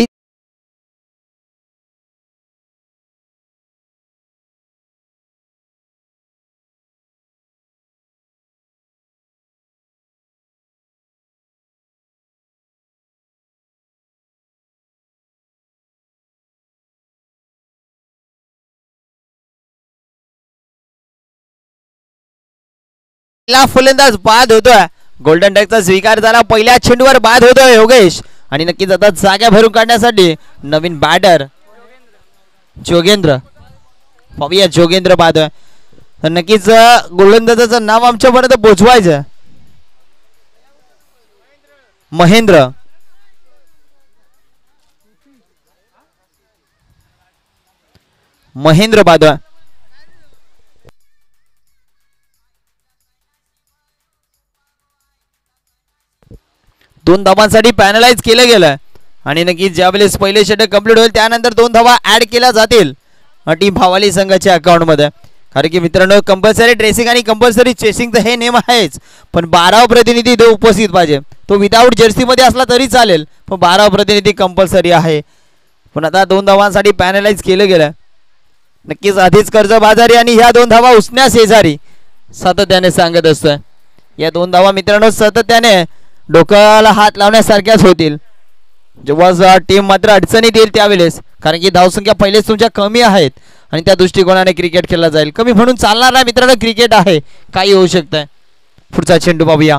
फलंदाज बाद होतोय. गोल्डन डकचा स्वीकार झाला. पहिल्या चेंडूवर बाद होतोय योगेश आणि नक्कीच आता जागा भरून काढण्यासाठी नवीन बॅटर जोगेंद्र पाहूया. जोगेंद्र बाद आहे तर नक्कीच गोलंदाजाचं नाव आमच्यापर्यंत पोहोचवायचं. महेंद्र महेंद्र बाद आहे. दोन धावांसाठी पॅनलाइज केलं गेलं आणि नक्कीच ज्यावेळेस पहिले षटक कंप्लीट होईल त्यानंतर 2 धावा ऍड केल्या जातील टीम भावाली संघाच्या अकाउंटमध्ये. कारण की मित्रांनो कंपल्सरी ड्रेसिंग आणि कंपल्सरी चेसिंगचा हे नेम आहेच पण 12 प्रतिनिधी तो उपस्थित पाहिजे. तो विदाऊट जर्सीमध्ये असला तरी चालेल पण 12 प्रतिनिधी कंपल्सरी आहे. पण आता 2 धावांसाठी पॅनलाइज केलं गेलं. नक्कीच आधीच कर्जबाजारी आणि ह्या 2 धावा उसण्यास शेजारी सातत्याने सांगत असतोय. या 2 धावा मित्रांनो सातत्याने डोक्याला हात लावण्यासारख्याच होतील जेव्हा टीम मात्र अडचणीत येईल त्यावेळेस. कारण की धावसंख्या पहिलेच तुमच्या कमी आहेत आणि त्या दृष्टिकोनाने क्रिकेट खेळला जाईल. कमी म्हणून चालणार नाही मित्रांनो. क्रिकेट आहे काही होऊ शकतंय. पुढचा चेंडू पाहूया.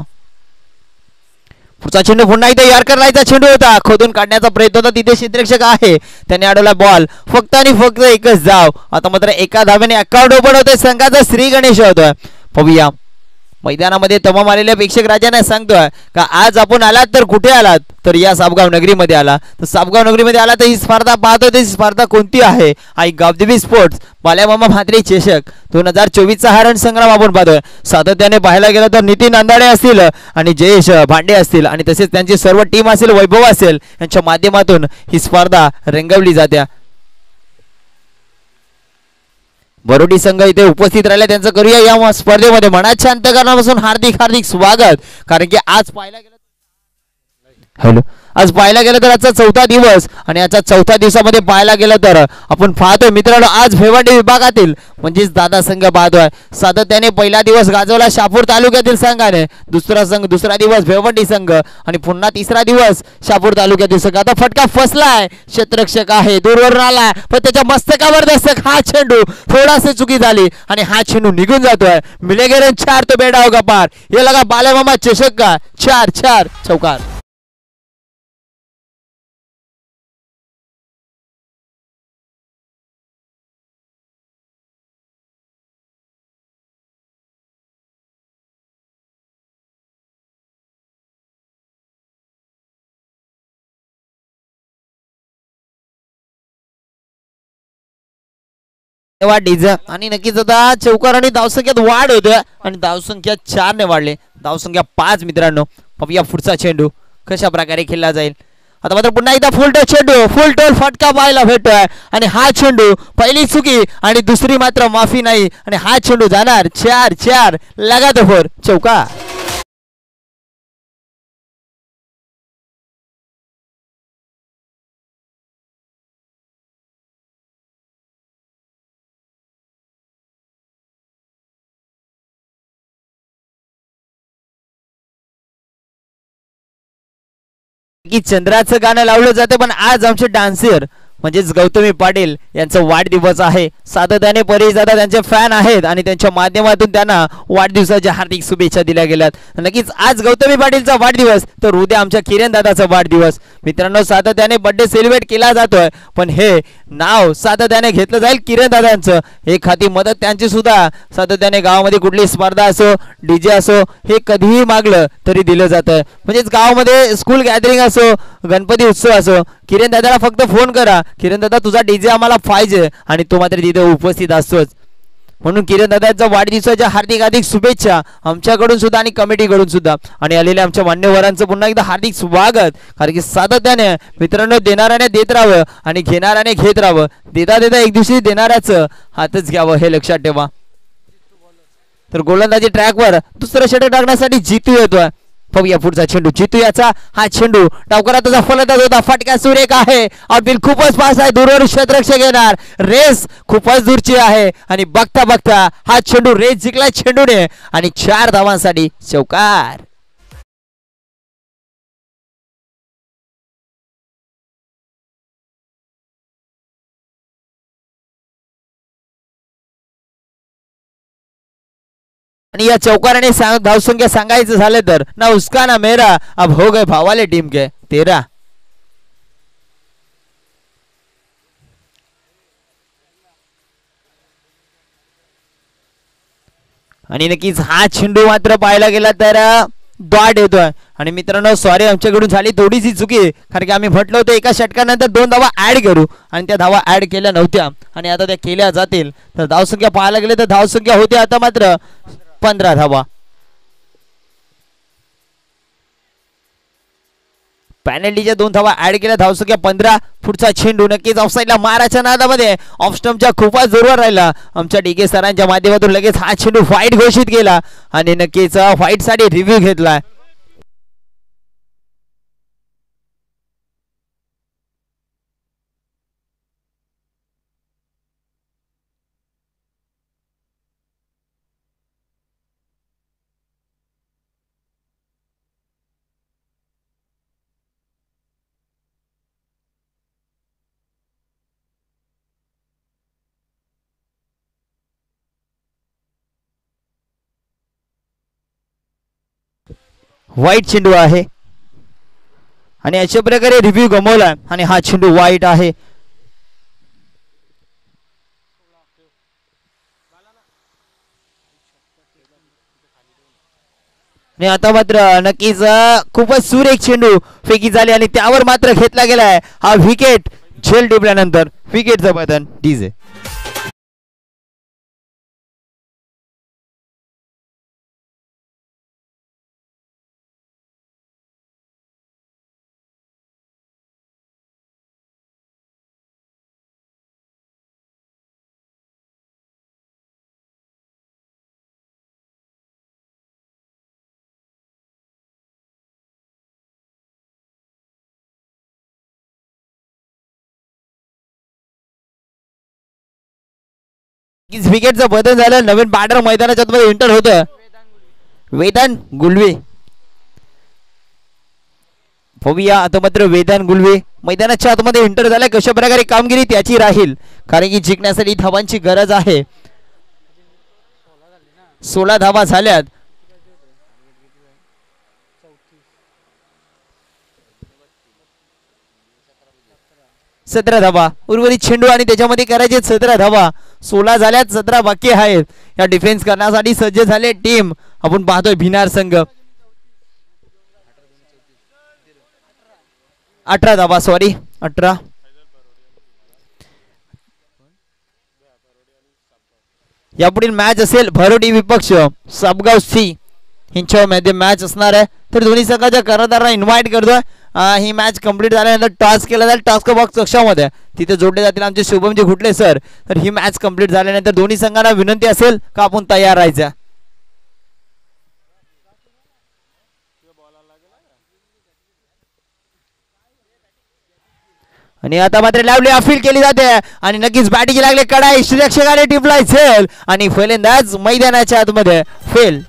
पुढचा चेंडू पुन्हा एकदा यॉर्कर लाईचा चेंडू होता. खोदून काढण्याचा प्रयत्न होता. तिथे क्षेत्ररक्षक आहे त्याने अडवला बॉल. फक्त आणि फक्त एकच धाव. आता मात्र एका धावेने अकाउंट ओपन होतोय संघाचा. श्री गणेश होतोय. पाहूया मैदानामध्ये तमाम आलेल्या प्रेक्षक राजांना सांगतोय का आज आपण आलात तर कुठे आलात तर या सापगाव नगरीमध्ये आला तर सापगाव नगरीमध्ये आला तर ही स्पर्धा पाहतो. ती स्पर्धा कोणती आहे आई गावदेवी स्पोर्ट्स बाल्यामामा म्हात्रे चषक 2024चा हा रण संग्राम आपण पाहतोय. सातत्याने पाहायला गेलं तर नितीन अंधाडे असतील आणि जयेश भांडे असतील आणि तसेच त्यांची सर्व टीम असेल वैभव असेल यांच्या माध्यमातून ही स्पर्धा रंगवली जाते. बरोडी संघ इथे उपस्थित राहिले त्यांचं करूया या स्पर्धेमध्ये मनाच्या अंतःकरणापासून हार्दिक हार्दिक स्वागत. कारण की आज पाहायला गेलं आज पाहायला गेलं तर आजचा 4था दिवस आणि आजच्या 4थ्या दिवसामध्ये पाहायला गेलं तर आपण पाहतोय मित्रांनो आज भिवंडी विभागातील म्हणजेच दादा संघ पाहतोय. सातत्याने पहिला दिवस गाजवला शहापूर तालुक्यातील संघाने. दुसरा दिवस भिवंडी संघ आणि पुन्हा तिसरा दिवस शहापूर तालुक्यातील संघ. आता फटका फसलाय. क्षेत्ररक्षक आहे दूरवरून आलाय पण त्याच्या मस्तकावर दस्तक. हा चेंडू थोडासे चुकी झाली आणि हा चेंडू निघून जातोय. मिलेगे 4 तो बेडा होगा पार. ये लगा बालेमामा चषक का 4-4 चौकार. आणि नक्कीच आता चौकार आणि धावसंख्यात वाढ होतोय आणि धावसंख्या 4 ने वाढले. धावसंख्या 5 मित्रांनो. पाहूया पुढचा चेंडू कशा प्रकारे खेळला जाईल. आता मात्र पुन्हा एकदा फुल टच चेंडू फुल टोल फटका पाहायला भेटतोय आणि हा चेंडू पहिली चुकी आणि दुसरी मात्र माफी नाही आणि हा चेंडू जाणार 4-4 लगातार चौकार. की चंद्राचं गाणं लावलं जातं पण आज आमचे डान्सर म्हणजेच गौतमी पाटील यांचा वाढदिवस आहे. सातत्याने परेश दादा त्यांचे फॅन आहेत आणि त्यांच्या माध्यमातून त्यांना वाढदिवसाच्या हार्दिक शुभेच्छा दिल्या गेल्यात. नक्कीच आज गौतमी पाटीलचा वाढदिवस तर उद्या आमच्या किरण दादाचा वाढदिवस. मित्रांनो सातत्याने बर्थडे सेलिब्रेट केला जातोय पण हे नाव सातत्याने घेतलं जाईल किरण दादांचं. एक हाती मदत त्यांची सुद्धा सातत्याने गावामध्ये कुठली स्पर्धा असो डीजे असो हे कधीही मागलं तरी दिलं जातं. म्हणजेच गावामध्ये स्कूल गॅदरिंग असो गणपती उत्सव असो किरण दादाला फक्त फोन करा. किरण दादा तुझा डीजे आम्हाला पाहिजे आणि तो मात्र तिथे उपस्थित असतोच. म्हणून किरण दादांचा वाढदिवसाच्या हार्दिक हार्दिक शुभेच्छा आमच्याकडून सुद्धा आणि कमिटीकडून सुद्धा. आणि आलेल्या आमच्या मान्यवरांचं पुन्हा एकदा हार्दिक स्वागत. कारण की सातत्याने मित्रांनो देणाऱ्याने देत राहावं आणि घेणाऱ्याने घेत राहावं. देता देता एक दिवशी देणाऱ्याचं हातच घ्यावं हे लक्षात ठेवा. तर गोलंदाजी ट्रॅकवर दुसरं षटक टाकण्यासाठी जितू येतोय. बघूया पुढचा चेंडू. जितू याचा हा चेंडू डावकराचा फलंदाज होता. फटका सुरेख आहे. आउटफील्ड खूपच फास्ट आहे. दूरवर क्षेत्ररक्षक येणार. रेस खूपच दूरची आहे आणि बघता बघता हा चेंडू रेस जिंकला चेंडूने आणि 4 धावांसाठी चौकार. आणि या चौकाराने धावसंख्या सांगायचं झालं तर ना उसका ना मेरा अब हो गए भावाले टीम के 13. आणि नक्कीच हा चेंडू मात्र पाहायला गेला तर डॉट येतोय. आणि मित्रांनो सॉरी आमच्याकडून झाली थोडीशी चुकी. कारण की आम्ही म्हटलं होतं एका षटकानंतर 2 धावा ऍड करू आणि त्या धावा ऍड केल्या नव्हत्या आणि आता त्या केल्या जातील. तर धावसंख्या पाहायला गेले तर धावसंख्या होती आता मात्र 15 धावा. पॅनल्टीच्या 2 धावा ऍड केल्या. धावसंख्या 15. पुढचा चेंडू नक्कीच ऑफसाईडला माराच्या नादामध्ये ऑफ स्टंपच्या खूपच जोरवर राहिला. आमच्या डीके सरांच्या माध्यमातून लगेच हा चेंडू फाईट घोषित केला आणि नक्कीच फाईट साठी रिव्ह्यू घेतला. वाईट चेंडू आहे आणि अशा प्रकारे रिव्ह्यू गमवला आणि हा चेंडू वाईट आहे. आणि आता मात्र नक्कीच खूपच सुरेख चेंडू फेकी झाली आणि त्यावर मात्र घेतला गेलाय हा विकेट. झेल टिपल्यानंतर विकेटचं पतन डीजे. विकेटचं बदल झालं. नवीन बॅटर मैदानाच्या आतमध्ये एंटर होतं. वेदान गुलवे. बघूया आता मात्र वेदान गुलवे मैदानाच्या आतमध्ये एंटर झालाय. कशा प्रकारे कामगिरी त्याची राहील कारण की जिंकण्यासाठी धावांची गरज आहे. 16 धावा झाल्यात. 17 धावा उर्वरित चेंडू आणि त्याच्यामध्ये करायचे 17 धावा. 16 झाल्यात. 17 बाकी आहेत. या डिफेन्स करण्यासाठी सज्ज झाले टीम. आपण पाहतोय भिनार संघ. 18 धावा सॉरी 18. यापुढील मॅच असेल भरोडी विपक्ष साबगाव सी यांच्यामध्ये मॅच असणार आहे. तर दोन्ही संघाच्या कर्णधारांना इन्व्हाइट करतोय. ही मॅच कंप्लीट झाल्यानंतर टॉस केला जाईल. टॉस बॉक्स कक्षामध्ये तिथे जोडले जातील आमचे शुभमजी घुटले सर. तर ही मॅच कंप्लीट झाल्यानंतर दोन्ही संघांना विनंती असेल का आपण तयार राहायचं. आणि आता मात्र लावली अपील केली जाते आणि नक्कीच बॅटिंग लागले कडाई. श्रीरक्षकाने टिपलाय झेल आणि फलंदाज मैदानाच्या आतमध्ये फेल.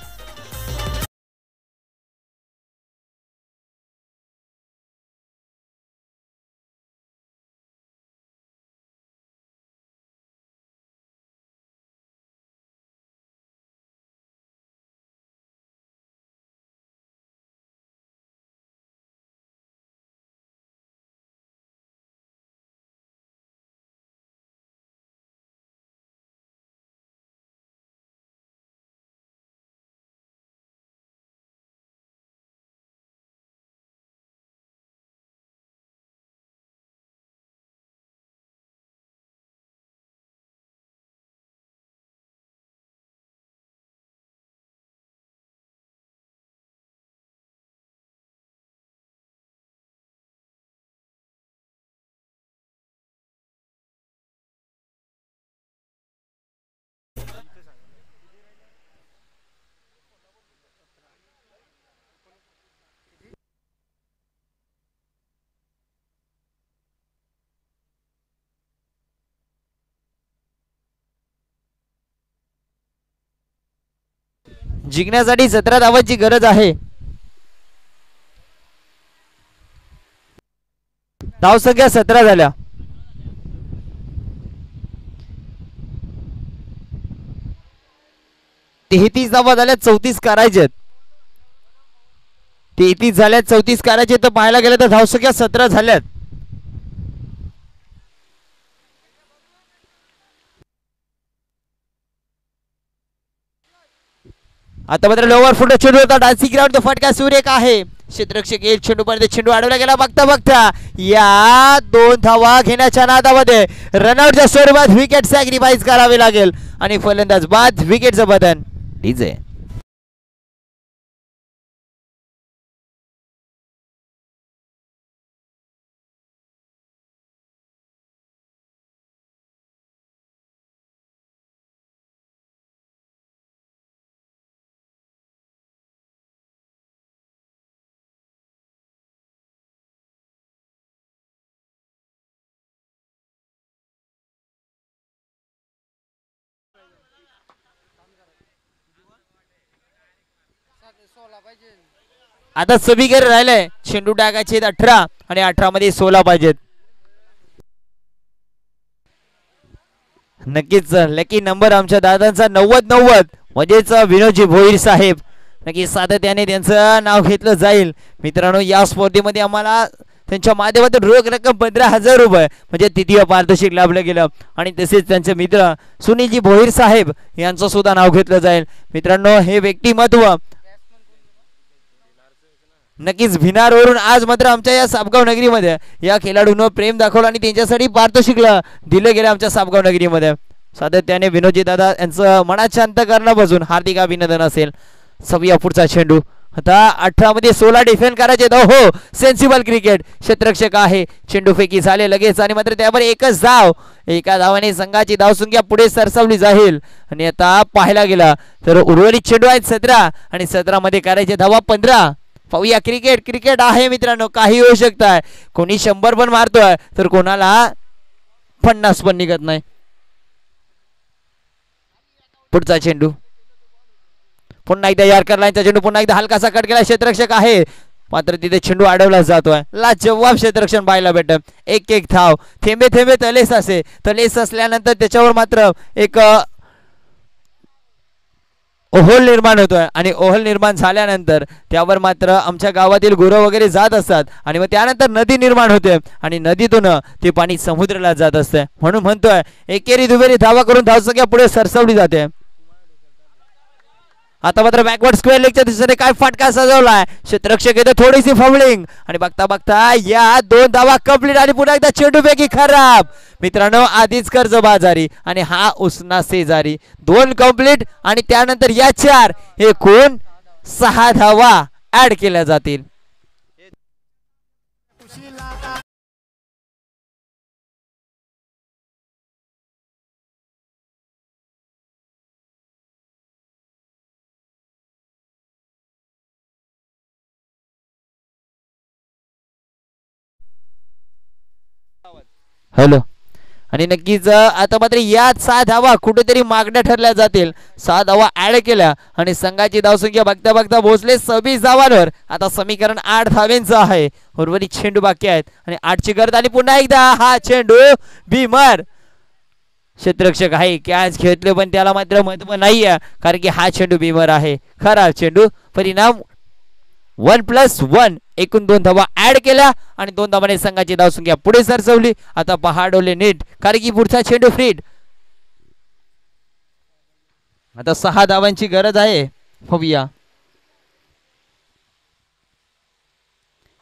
जिंकण्यासाठी 17 धावांची गरज आहे. धावसंख्या 17 झाल्या. तेहतीस धावा झाल्या, 34 करायचे. 33 झाल्यात, 34 करायचे. तर पाहायला गेलं तर धावसंख्या 17 झाल्यात. आता मात्र लोवर फुट चेंडू होता. डान्सिंग ग्राउंड फटका सुरेख आहे. क्षेत्ररक्षक एक चेंडू पर्यंत चेंडू अडवला गेला. बघता बघता या 2 धावा घेण्याच्या नादामध्ये रनआउटच्या स्वरूपात विकेट सॅक्रिफाईस करावे लागेल आणि फलंदाज बाद विकेटचं बदन डीजे. आता समीकरण राहिलंय. चेंडू टाकायचे 18 आणि 18 मध्ये 16 पाहिजेत. नक्कीच लकी नंबर आमच्या दादांचा 90-90 म्हणजेच विनोदजी भोईर साहेब. नक्कीच सातत्याने त्यांचं नाव घेतलं जाईल. मित्रांनो या स्पर्धेमध्ये आम्हाला त्यांच्या माध्यमातून रोख रक्कम 15,000 रुपये म्हणजे तृतीय पारितोषिक लाभलं गेलं आणि तसेच त्यांचे मित्र सुनीलजी भोईर साहेब यांचं सुद्धा नाव घेतलं जाईल. मित्रांनो हे व्यक्तिमत्व नक्कीच भिनारवरून आज मात्र आमच्या या सापगाव नगरीमध्ये या खेळाडूंना प्रेम दाखवलं आणि त्यांच्यासाठी पारितोषिक दिलं गेलं आमच्या सापगाव नगरीमध्ये. सातत्याने विनोदजी दादा यांचं मनात शांत करण्यापासून हार्दिक अभिनंदन असेल. सव्या पुढचा चेंडू. आता 18 मध्ये 16 डिफेंड करायचे. हो सेन्सिबल क्रिकेट. क्षेत्ररक्षक आहे. चेंडू फेकी झाले लगेच आणि मात्र त्यावर एकच धाव. एका धावाने संघाची धावसंख्या पुढे सरसावली जाईल आणि आता पाहायला गेला तर उर्वरित चेंडू आहेत 17 आणि 17 मध्ये करायचे धावा 15. पाहूया क्रिकेट. क्रिकेट आहे मित्रांनो, काही होऊ शकतं. कोणी 100 पण मारतोय तर कोणाला 50 पण निघत नाही. पुढचा चेंडू. पुन्हा एकदा यॉर्कर लाईनचा चेंडू. पुन्हा एकदा हलकासा कट केला. क्षेत्ररक्षक आहे मात्र तिथे चेंडू अडवला जातोय. लाजवाब क्षेत्ररक्षण पाहायला भेटत. एक एक धाव. थेंबे थेंबे तलेस असे. तलेस असल्यानंतर त्याच्यावर मात्र एक ओहोल निर्माण होतोय आणि ओहोल निर्माण झाल्यानंतर त्यावर मात्र आमच्या गावातील गुरं वगैरे जात असतात आणि मग त्यानंतर नदी निर्माण होते आणि नदीतून ते पाणी समुद्राला जात असते. म्हणून म्हणतोय एकेरी दुबेरी धावा करून धावसंख्या पुढे सरसवली जाते. आता मात्र बॅकवर्ड स्क्वेअर लेगच्या दिशेने काय फटका सजवलाय. क्षेत्ररक्षक येते थोडीशी फाउलिंग आणि बघता बघता या 2 धावा कंप्लीट आणि पुन्हा एकदा चेंडूपैकी खराब. मित्रांनो आधीच कर्जबाजारी आणि हा उसना शेजारी. 2 कंप्लीट आणि त्यानंतर या 4 एकूण 6 धावा ऍड केल्या जातील. हॅलो. आणि नक्कीच आता मात्र या 6 धावा कुठेतरी मागण्या ठरल्या जातील. 6 धावा ऍड केल्या आणि संघाची धावसंख्या बघता बघता पोहोचले 26 धावांवर. आता समीकरण 8 धावांचं आहे. उर्वरित चेंडू बाकी आहेत आणि 8ची गरज आणि पुन्हा एकदा हा चेंडू भीमर. क्षेत्ररक्षक आहे कॅच घेतले पण त्याला मात्र महत्व नाहीये कारण की हा चेंडू भीमर आहे. खरा चेंडू. परिणाम 1+1 एकूण 2 धावा ऍड केल्या आणि 2 धावाने संघाची धावसंख्या पुढे सरसवली. आता पहाडोले नीट कारण की पुढचा चेंडू फ्रीड. आता 6 धावांची गरज आहे. पाहूया.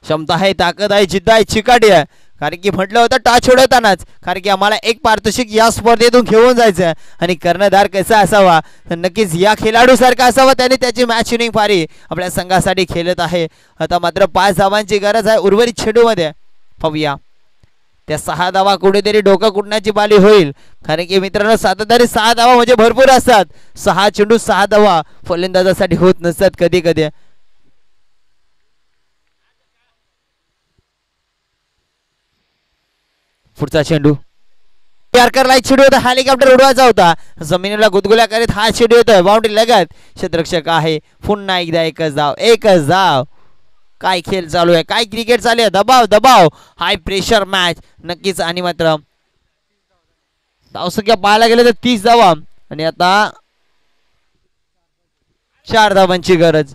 क्षमता आहे, ताकद आहे, जिद्द आहे, चिकाटी आहे. कारण की म्हटलं होतं टाच उडवतानाच कारण की आम्हाला एक पारितोषिक या स्पर्धेतून घेऊन जायचं आणि कर्णधार कसा असावा तर नक्कीच या खेळाडू सारखा असावा. त्याने त्याची मॅच विनिंग पारी आपल्या संघासाठी खेळत आहे. आता मात्र 5 धावांची गरज आहे उर्वरित चेंडूमध्ये. पाहूया त्या 6 धावा कुठेतरी डोकं कुटण्याची बाली होईल कारण की मित्रांनो सातत्याने 6 धावा म्हणजे भरपूर असतात. 6 चेंडू 6 धावा फलंदाजासाठी होत नसतात कधी कधी. पुढचा चेंडू. यॉर्करला चेंडू होता, हेलिकॉप्टर उडवायचा होता, जमिनीला गुदगुल्या करीत हा चेंडू येतोय बाउंड्री लगत. क्षेत्ररक्षक आहे. पुन्हा एकदा एकच धाव. काय खेळ चालू आहे, काय क्रिकेट चालू आहे. दबाव हाय प्रेशर मॅच नक्कीच. आणि मात्र धावसंख्या पाहायला गेलं तर 30 धावा आणि आता 4 धावांची गरज.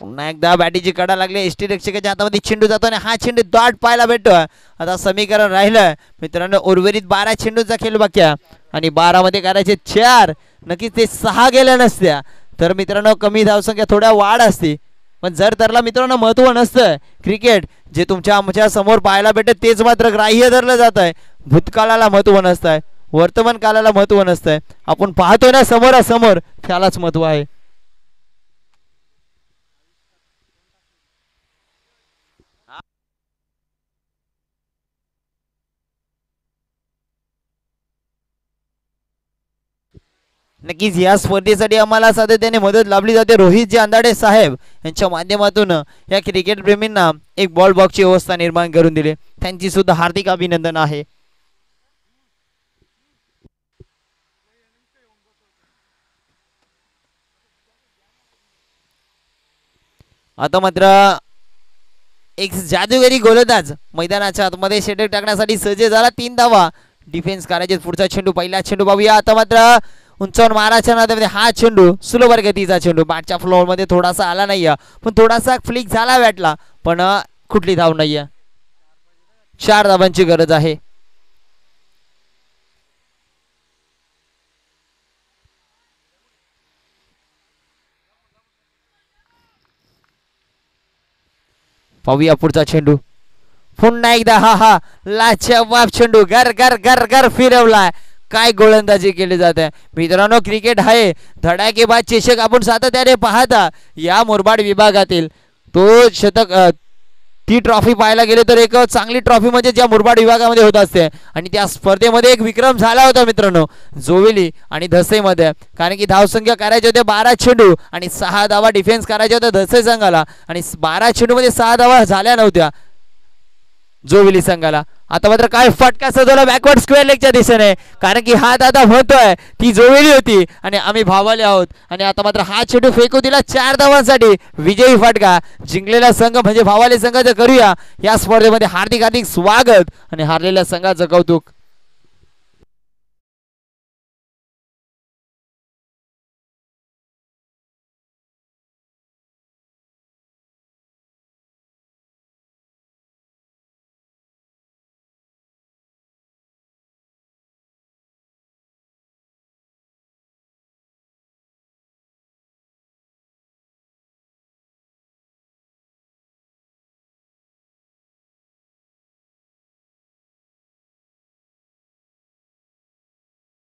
पुन्हा एकदा बॅटीची कडा लागली. एसटी रक्षकाच्या हातामध्ये चेंडू जातो आणि हा चेंडू दाट पाहायला भेटतोय. आता समीकरण राहिलं मित्रांनो, उर्वरित 12 चेंडूचा खेळ बाकी आहे आणि 12 मध्ये करायचे 4. नक्कीच ते 6 गेल्या नसत्या तर मित्रांनो कमी धावसंख्या थोड्या वाढ असते. पण जर त्याला मित्रांनो महत्व नसतं, क्रिकेट जे तुमच्या आमच्या समोर पाहायला भेटत तेच मात्र ग्राह्य धरलं जात आहे. भूतकाळाला महत्व नसतंय, वर्तमान काळाला महत्व नसतंय. आपण पाहतोय ना समोरासमोर, त्यालाच महत्व आहे. नक्कीच या स्पर्धेसाठी आम्हाला सातत्याने मदत लाभली जाते. रोहितजी अंदाडे साहेब यांच्या माध्यमातून या क्रिकेट प्रेमींना एक बॉल बॉक्सची व्यवस्था निर्माण करून दिली. त्यांची सुद्धा हार्दिक अभिनंदन आहे. आता मात्र एक जादूगरी गोलंदाज मैदानाच्या आतमध्ये षटक टाकण्यासाठी सज्ज झाला. 3 धावा डिफेन्स करायचे. पुढचा चेंडू, पहिला चेंडू पाहूया. आता मात्र उंचावून माराच्या नादामध्ये हा चेंडू सुलभ गतीचा चेंडू बॅटच्या फ्लोअर मध्ये थोडासा आला नाहीये, पण थोडासा फ्लिक झाला बॅटला, पण कुठली धाव नाहीये. 4 धावांची गरज आहे. पाहूया पुढचा चेंडू. पुन्हा एकदा हा लाजवाब चेंडू गर गर गर गर फिरवलाय. काय गोलंदाजी केली जाते मित्रांनो. क्रिकेट आहे धडाकेबाज चषक आपण सातत्याने पाहता. या मुरबाड विभागातील तो शतक ती ट्रॉफी पाहायला गेले तर एक चांगली ट्रॉफी म्हणजे ज्या मुरबाड विभागामध्ये होत असते. आणि त्या स्पर्धेमध्ये एक विक्रम झाला होता मित्रांनो जोवेली आणि धसेमध्ये. कारण की धावसंख्या करायचे होते 12 चेंडू आणि 6 धावा डिफेन्स करायचे होते धसे संघाला आणि 12 चेंडू मध्ये 6 धावा झाल्या नव्हत्या जोवेली संघाला. आता मात्र काय फटका सजवला बॅकवर्ड स्क्वेअर लेगच्या दिशेने, कारण की हा दादा म्हणतोय ती जोवेली होती आणि आम्ही भावाले आहोत. आणि आता मात्र हा चेंडू फेकू दिला 4 धावांसाठी. विजयी फटका जिंकलेला संघ म्हणजे भावाले संघाचं करूया या स्पर्धेमध्ये हार्दिक स्वागत आणि हारलेल्या संघाचं कौतुक.